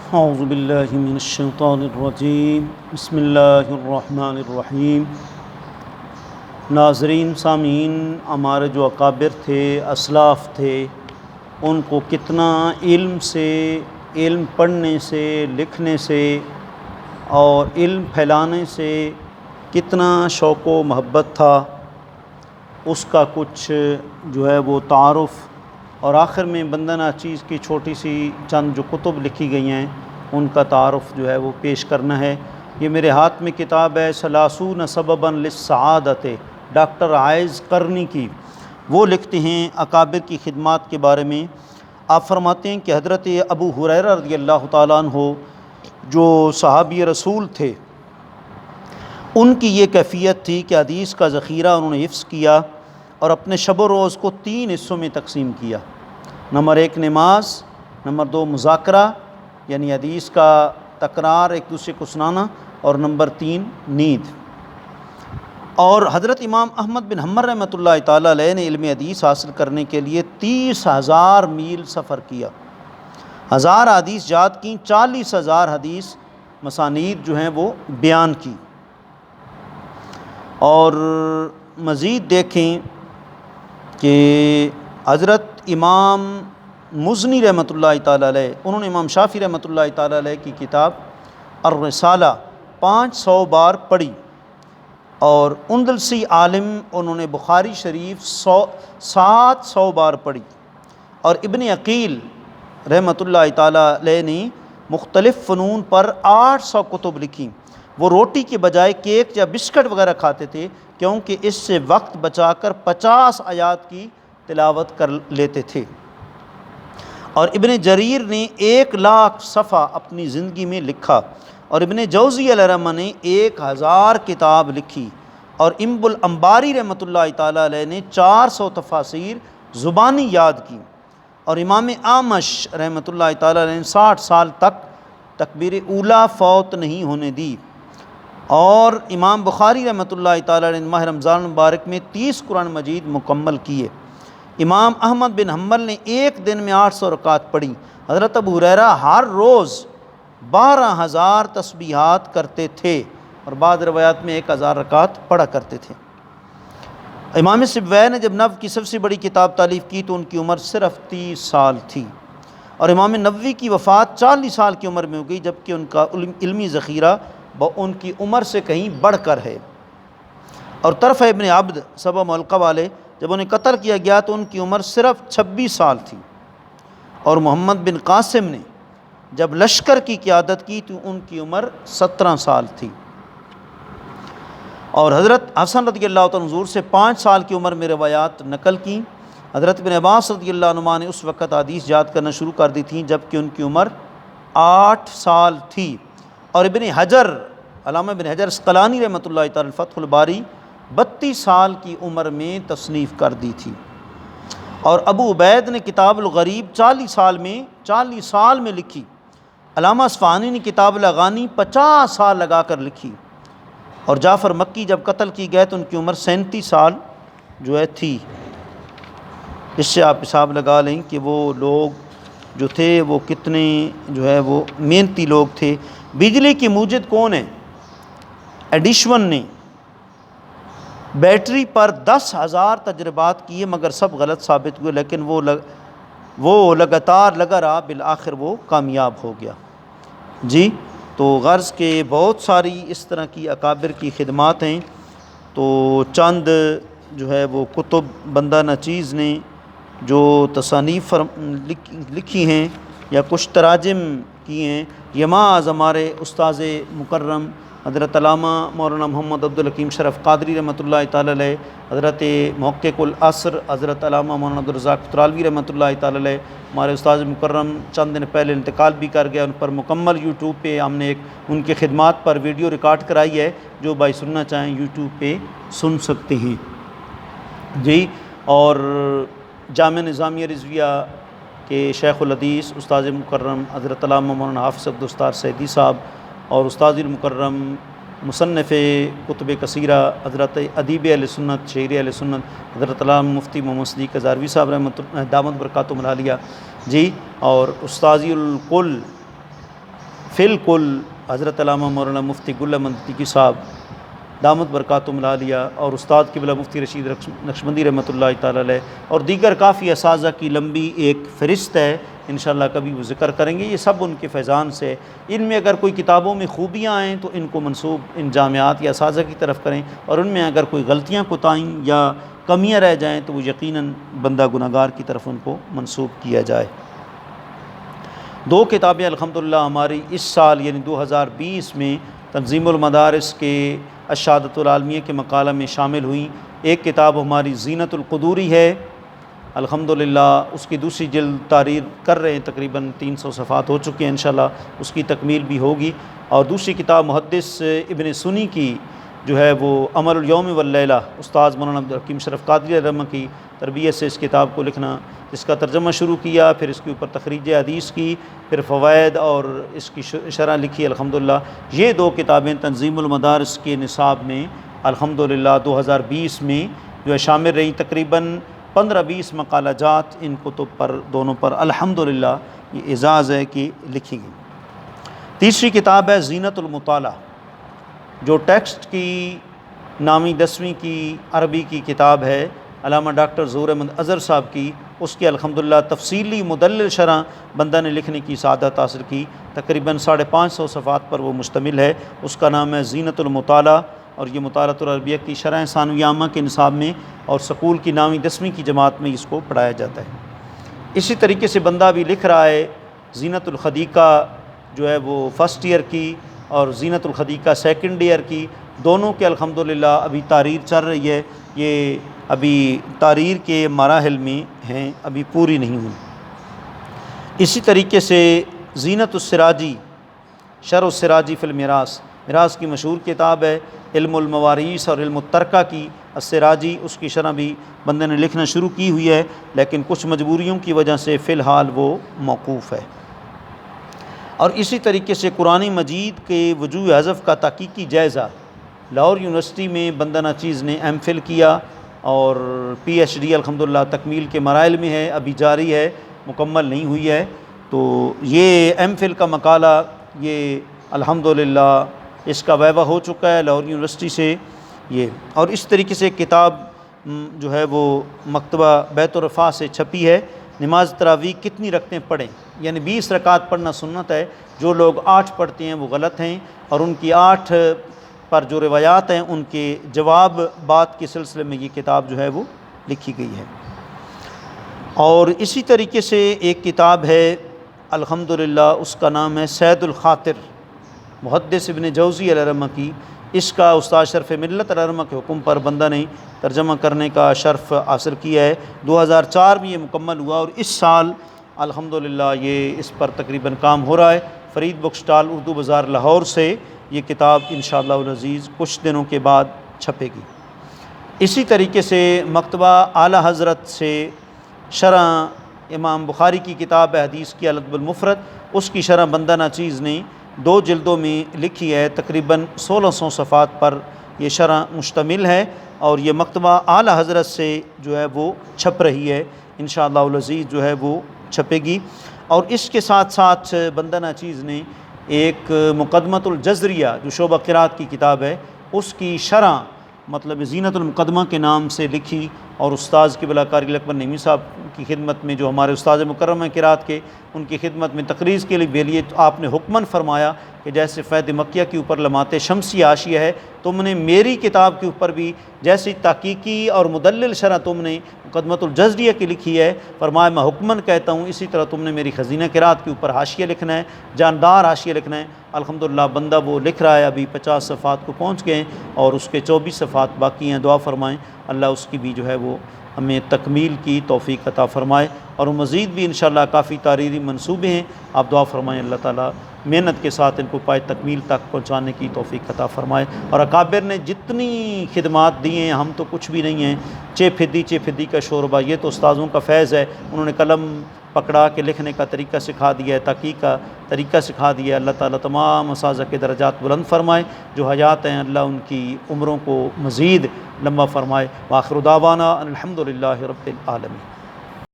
اعوذ باللہ من الشیطان الرجیم بسم اللہ الرحمن الرحیم۔ ناظرین، سامعین، ہمارے جو اکابر تھے، اسلاف تھے، ان کو کتنا علم پڑھنے سے، لکھنے سے اور علم پھیلانے سے کتنا شوق و محبت تھا، اس کا کچھ جو ہے وہ تعارف، اور آخر میں بندہ ناچیز کی چھوٹی سی چند جو کتب لکھی گئی ہیں ان کا تعارف جو ہے وہ پیش کرنا ہے۔ یہ میرے ہاتھ میں کتاب ہے ثلاثون سببا للسعادت، ڈاکٹر عائز قرنی کی۔ وہ لکھتے ہیں اکابر کی خدمات کے بارے میں۔ آپ فرماتے ہیں کہ حضرت ابو ہریرہ رضی اللہ تعالیٰ عنہ جو صحابی رسول تھے، ان کی یہ کیفیت تھی کہ حدیث کا ذخیرہ انہوں نے حفظ کیا اور اپنے شب و روز کو 3 حصوں میں تقسیم کیا۔ نمبر 1 نماز، نمبر 2 مذاکرہ یعنی حدیث کا تکرار، ایک دوسرے کو سنانا، اور نمبر 3 نیند۔ اور حضرت امام احمد بن حنبل رحمۃ اللہ تعالیٰ علیہ نے علم حدیث حاصل کرنے کے لیے 30,000 میل سفر کیا، 1000 حدیث یاد کی، 40,000 حدیث مسانید جو ہیں وہ بیان کی۔ اور مزید دیکھیں کہ حضرت امام مزنی رحمۃ اللہ تعالیٰ علیہ، انہوں نے امام شافعی رحمۃ اللہ تعالیٰ علیہ کی کتاب الرسالہ 500 بار پڑھی، اور اندلسی عالم انہوں نے بخاری شریف 700 بار پڑھی، اور ابن عقیل رحمۃ اللہ تعالیٰ علیہ نے مختلف فنون پر 800 کتب لکھی۔ وہ روٹی کے بجائے کیک یا بسکٹ وغیرہ کھاتے تھے، کیونکہ اس سے وقت بچا کر 50 آیات کی تلاوت کر لیتے تھے۔ اور ابن جریر نے 1,00,000 صفحہ اپنی زندگی میں لکھا، اور ابن جوزی علیہ الرحمہ نے 1000 کتاب لکھی، اور امب الانباری رحمۃ اللہ تعالیٰ علیہ نے 400 تفاسیر زبانی یاد کی، اور امام اعمش رحمۃ اللہ تعالیٰ علیہ نے 60 سال تک تکبیر اولیٰ فوت نہیں ہونے دی، اور امام بخاری رحمۃ اللہ تعالیٰ نے ماہ رمضان مبارک میں 30 قرآن مجید مکمل کیے۔ امام احمد بن حنبل نے ایک دن میں 800 رکعت پڑھی۔ حضرت ابو ہریرہ ہر روز 12,000 تسبیحات کرتے تھے، اور بعض روایات میں 1,000 رکعت پڑھا کرتے تھے۔ امام سبوی نے جب نحو کی سب سے بڑی کتاب تالیف کی تو ان کی عمر صرف 30 سال تھی، اور امام نووی کی وفات 40 سال کی عمر میں ہو گئی، جبکہ ان کا علمی ذخیرہ ان کی عمر سے کہیں بڑھ کر ہے۔ اور طرف ابن عبد سبع ملقہ والے، جب انہیں قتل کیا گیا تو ان کی عمر صرف 26 سال تھی، اور محمد بن قاسم نے جب لشکر کی قیادت کی تو ان کی عمر 17 سال تھی۔ اور حضرت حسن رضی اللہ عنہ حضور سے 5 سال کی عمر میں روایات نقل کی۔ حضرت ابن عباس رضی اللہ عنہ نے اس وقت حدیث یاد کرنا شروع کر دی تھیں جبکہ ان کی عمر 8 سال تھی۔ اور ابن حجر، علامہ ابن حجر اسقلانی رحمۃ اللہ تعالی فتح الباری 32 سال کی عمر میں تصنیف کر دی تھی، اور ابو عبید نے کتاب الغریب 40 سال میں لکھی۔ علامہ اصفہانی نے کتاب الاغانی 50 سال لگا کر لکھی، اور جعفر مکی جب قتل کی گئے تو ان کی عمر 37 سال جو ہے تھی۔ اس سے آپ حساب لگا لیں کہ وہ لوگ جو تھے وہ کتنے جو ہے وہ محنتی لوگ تھے۔ بجلی کی موجد کون ہے؟ ایڈیشن نے بیٹری پر 10,000 تجربات کیے مگر سب غلط ثابت ہوئے، لیکن وہ لگاتار لگا رہا، بالآخر وہ کامیاب ہو گیا۔ جی، تو غرض کے بہت ساری اس طرح کی اکابر کی خدمات ہیں، تو چند جو ہے وہ کتب بندہ ناچیز نے جو تصانیف لکھی ہیں یا کچھ تراجم کیے ہیں، یہ محض ہمارے استاذ مکرم حضرت علامہ مولانا محمد عبدالحکیم شرف قادری رحمۃ اللہ تعالیٰ علیہ، حضرت محقق العصر حضرت علامہ مولانا عبدالرزاق فترالوی رحمۃ اللہ تعالیٰ علیہ، ہمارے استاذ مکرم چند دن پہلے انتقال بھی کر گیا۔ ان پر مکمل یوٹیوب پہ ہم نے ایک ان کی خدمات پر ویڈیو ریکارڈ کرائی ہے، جو بھائی سننا چاہیں یوٹیوب پہ سن سکتے ہیں۔ جی، اور جامع نظامیہ رضویہ کے شیخ الحدیث استاذ مکرم حضرت علامہ مولانا حافظ عبدالستار سعیدی صاحب، اور استاذ المکرم مصنف کتب کثیرہ حضرت ادیب اہل سنت، شعر اہل سنت حضرت علامہ مفتی محمد صدیق ہزاروی صاحب رحمۃ دامت برکاتہم العالیہ، جی، اور استاذی الکل فی الکل حضرت علامہ مولانا مفتی گل احمد مدنی صاحب دامت برکاتہم العالیہ اور استاد قبلہ مفتی رشید نقشبندی رحمۃ اللہ تعالی علیہ اور دیگر کافی اساتذہ کی لمبی ایک فہرست ہے، انشاءاللہ کبھی وہ ذکر کریں گے، یہ سب ان کے فیضان سے۔ ان میں اگر کوئی کتابوں میں خوبیاں آئیں تو ان کو منسوب ان جامعات یا اساتذہ کی طرف کریں، اور ان میں اگر کوئی غلطیاں کوتاہیاں یا کمیاں رہ جائیں تو وہ یقیناً بندہ گناہگار کی طرف ان کو منسوب کیا جائے۔ 2 کتابیں الحمدللہ ہماری اس سال یعنی 2020 میں تنظیم المدارس کے الشہادۃ العالمیہ کے مقالہ میں شامل ہوئیں۔ ایک کتاب ہماری زینت القدوری ہے، الحمدللہ اس کی دوسری جلد تحریر کر رہے ہیں، تقریباً 300 صفحات ہو چکے ہیں، انشاءاللہ اس کی تکمیل بھی ہوگی۔ اور دوسری کتاب محدث ابن سنی کی جو ہے وہ عمل الیوم واللیلہ، استاذ مولانا عبدالحکیم شرف قادری رحمہ کی تربیت سے اس کتاب کو لکھنا، اس کا ترجمہ شروع کیا، پھر اس کے اوپر تخریج حدیث کی، پھر فوائد اور اس کی شرح لکھی الحمدللہ۔ یہ 2 کتابیں تنظیم المدارس کے نصاب میں الحمدللہ 2020 میں جو ہے شامل رہیں، تقریباً 15-20 مقالہ جات ان کتب پر دونوں پر الحمدللہ یہ اعزاز ہے کہ لکھی گئی۔ تیسری کتاب ہے زینت المطالعہ، جو ٹیکسٹ کی نامی 10ویں کی عربی کی کتاب ہے علامہ ڈاکٹر ظہور احمد اظہر صاحب کی، اس کی الحمدللہ تفصیلی مدلل شرح بندہ نے لکھنے کی سعادت حاصل کی، تقریباً 550 صفحات پر وہ مشتمل ہے۔ اس کا نام ہے زینت المطالعہ، اور یہ مطالعۃ العربیہ کی شرح ثانویہ عامہ کے نصاب میں اور سکول کی نامی 10ویں کی جماعت میں اس کو پڑھایا جاتا ہے۔ اسی طریقے سے بندہ بھی لکھ رہا ہے زینت الحدیقہ جو ہے وہ فرسٹ ایئر کی اور زینت الحدیقہ سیکنڈ ایئر کی، دونوں کے الحمدللہ ابھی تحریر چل رہی ہے، یہ ابھی تحریر کے مراحل میں ہیں، ابھی پوری نہیں ہوئی۔ اسی طریقے سے زینت السراجی شرح السراجی فی المیراث، میراث کی مشہور کتاب ہے، علم الموارث اور علم الترکہ کی السراجی، اس کی شرح بھی بندے نے لکھنا شروع کی ہوئی ہے، لیکن کچھ مجبوریوں کی وجہ سے فی الحال وہ موقوف ہے۔ اور اسی طریقے سے قرآن مجید کے وجوہ حذف کا تحقیقی جائزہ لاہور یونیورسٹی میں بندہ ناچیز نے ایم فل کیا، اور پی ایچ ڈی الحمدللہ تکمیل کے مراحل میں ہے، ابھی جاری ہے، مکمل نہیں ہوئی ہے۔ تو یہ ایم فل کا مقالہ یہ الحمدللہ اس کا ویبہ ہو چکا ہے لاہور یونیورسٹی سے یہ۔ اور اس طریقے سے کتاب جو ہے وہ مکتبہ بیت الرفاع سے چھپی ہے، نماز تراویح کتنی رکعتیں پڑھیں، یعنی 20 رکعت پڑھنا سنت ہے، جو لوگ 8 پڑھتے ہیں وہ غلط ہیں، اور ان کی 8 پر جو روایات ہیں ان کے جواب بات کے سلسلے میں یہ کتاب جو ہے وہ لکھی گئی ہے۔ اور اسی طریقے سے ایک کتاب ہے الحمدللہ، اس کا نام ہے سید الخاطر، محدث ابن جوزی علیہ رحمہ کی، اس کا استاد شرف ملت علیہ رحمہ کے حکم پر بندہ نے ترجمہ کرنے کا شرف حاصل کیا ہے۔ 2004 میں یہ مکمل ہوا، اور اس سال الحمدللہ یہ اس پر تقریباً کام ہو رہا ہے۔ فرید بک سٹال اردو بازار لاہور سے یہ کتاب انشاءاللہ العزیز کچھ دنوں کے بعد چھپے گی۔ اسی طریقے سے مکتبہ اعلیٰ حضرت سے شرح امام بخاری کی کتاب ہے حدیث کی الادب المفرد، اس کی شرح بندہ ناچیز نے 2 جلدوں میں لکھی ہے، تقریباً 1600 صفحات پر یہ شرح مشتمل ہے، اور یہ مکتبہ اعلیٰ حضرت سے جو ہے وہ چھپ رہی ہے، انشاءاللہ العزیز جو ہے وہ چھپے گی۔ اور اس کے ساتھ ساتھ بندہ ناچیز نے ایک مقدمۃ الجزریہ جو شعبہ قرات کی کتاب ہے، اس کی شرح مطلب زینت المقدمہ کے نام سے لکھی، اور استاذ قبلہ قاری اکبر نعیمی صاحب کی خدمت میں جو ہمارے استاذ مکرم ہیں قرات کے، ان کی خدمت میں تقریر کے لیے آپ نے حکماً فرمایا کہ جیسے فیض مکیہ کے اوپر لمحات شمسی حاشیہ ہے، تم نے میری کتاب کے اوپر بھی جیسی تحقیقی اور مدلل شرح تم نے مقدمۃ الجزریہ کی لکھی ہے، فرمایا میں حکماً کہتا ہوں اسی طرح تم نے میری خزینہ قرات کے اوپر حاشیہ لکھنا ہے، جاندار حاشیہ لکھنا ہے۔ الحمدللہ بندہ وہ لکھ رہا ہے، ابھی 50 صفحات کو پہنچ گئے ہیں، اور اس کے 24 صفحات باقی ہیں، دعا فرمائیں اللہ اس کی بھی جو ہے وہ ہمیں تکمیل کی توفیق عطا فرمائے، اور مزید بھی انشاءاللہ کافی تحریری منصوبے ہیں، آپ دعا فرمائیں اللہ تعالیٰ محنت کے ساتھ ان کو پائے تکمیل تک پہنچانے کی توفیق عطا فرمائے۔ اور اکابر نے جتنی خدمات دی ہیں، ہم تو کچھ بھی نہیں ہیں، چے پھدی کا شوربہ، یہ تو استاذوں کا فیض ہے، انہوں نے قلم پکڑا کے لکھنے کا طریقہ سکھا دیا ہے، تحقیق کا طریقہ سکھا دیا ہے۔ اللہ تعالیٰ تمام اساتذہ کے درجات بلند فرمائے، جو حیات ہیں اللہ ان کی عمروں کو مزید لمبا فرمائے۔ وآخر دعوانا الحمدللہ رب العالمین۔